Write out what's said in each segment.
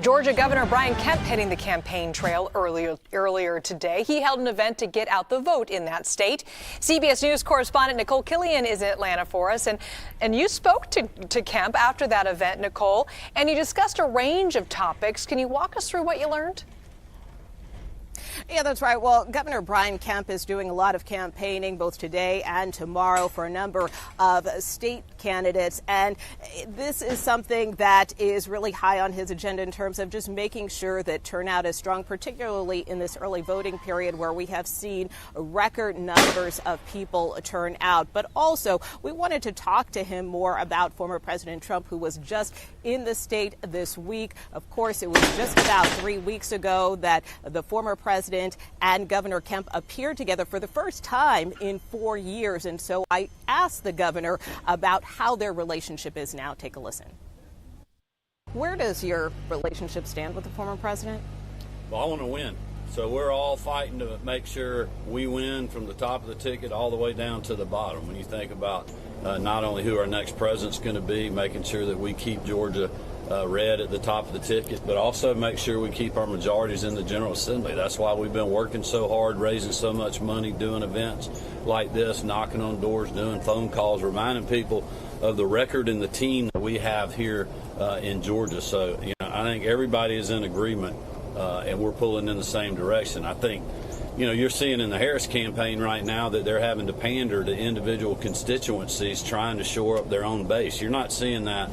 Georgia Governor Brian Kemp hitting the campaign trail earlier today. He held an event to get out the vote in that state. CBS News correspondent Nikole Killion is in Atlanta for us. And you spoke to Kemp after that event, Nikole, and you discussed a range of topics. Can you walk us through what you learned? Yeah, that's right. Well, Governor Brian Kemp is doing a lot of campaigning both today and tomorrow for a number of state candidates. And this is something that is really high on his agenda in terms of just making sure that turnout is strong, particularly in this early voting period where we have seen record numbers of people turn out. But also, we wanted to talk to him more about former President Trump, who was just in the state this week. Of course, it was just about 3 weeks ago that the former president and Governor Kemp appeared together for the first time in 4 years. And so I asked the governor about how their relationship is now. Take a listen. Where does your relationship stand with the former president? Well, I want to win. So we're all fighting to make sure we win from the top of the ticket all the way down to the bottom. When you think about not only who our next president's going to be, making sure that we keep Georgia red at the top of the ticket, but also make sure we keep our majorities in the General Assembly. That's why we've been working so hard, raising so much money, doing events like this, knocking on doors, doing phone calls, reminding people of the record and the team that we have here in Georgia. So, I think everybody is in agreement and we're pulling in the same direction. I think, you're seeing in the Harris campaign right now that they're having to pander to individual constituencies trying to shore up their own base. You're not seeing that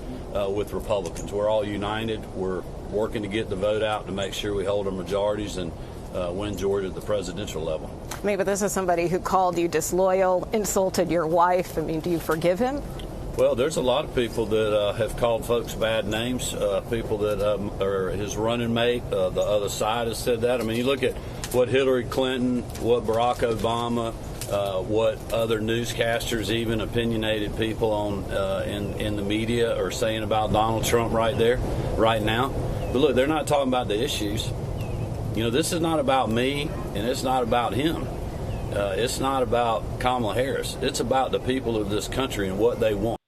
with Republicans. We're all united. We're working to get the vote out to make sure we hold our majorities and win Georgia at the presidential level. But this is somebody who called you disloyal, insulted your wife. Do you forgive him? Well, there's a lot of people that have called folks bad names, people that are his running mate. The other side has said that. You look at what Hillary Clinton, what Barack Obama, what other newscasters, even opinionated people on in the media are saying about Donald Trump right now. But look, they're not talking about the issues. This is not about me, and it's not about him. It's not about Kamala Harris. It's about the people of this country and what they want.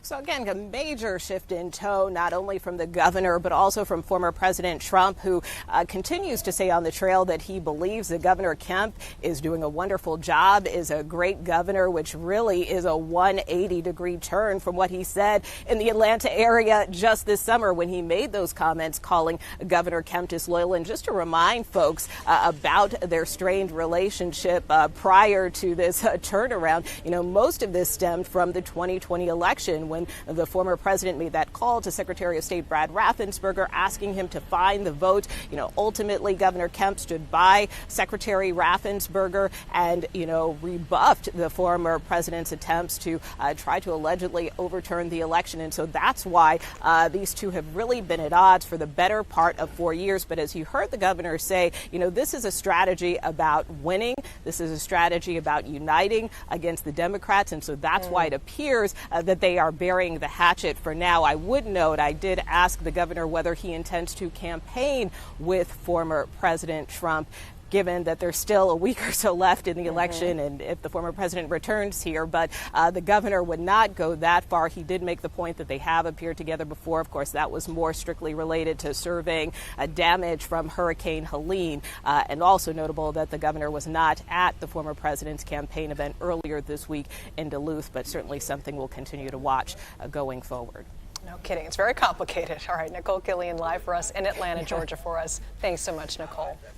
So again, a major shift in tone, not only from the governor, but also from former President Trump, who continues to say on the trail that he believes that Governor Kemp is doing a wonderful job, is a great governor, which really is a 180-degree turn from what he said in the Atlanta area just this summer when he made those comments calling Governor Kemp disloyal. And just to remind folks about their strained relationship prior to this turnaround, most of this stemmed from the 2020 election when the former president made that call to Secretary of State Brad Raffensperger asking him to find the vote. Ultimately, Governor Kemp stood by Secretary Raffensperger and, rebuffed the former president's attempts to try to allegedly overturn the election. And so that's why these two have really been at odds for the better part of 4 years. But as you heard the governor say, this is a strategy about winning. This is a strategy about uniting against the Democrats. And so that's why it appears that they are burying the hatchet for now. I would note, I did ask the governor whether he intends to campaign with former President Trump, given that there's still a week or so left in the election and if the former president returns here. But the governor would not go that far. He did make the point that they have appeared together before. Of course, that was more strictly related to surveying damage from Hurricane Helene. And also notable that the governor was not at the former president's campaign event earlier this week in Duluth, but certainly something we'll continue to watch going forward. No kidding. It's very complicated. All right, Nikole Killion live for us in Atlanta, Georgia for us. Thanks so much, Nikole.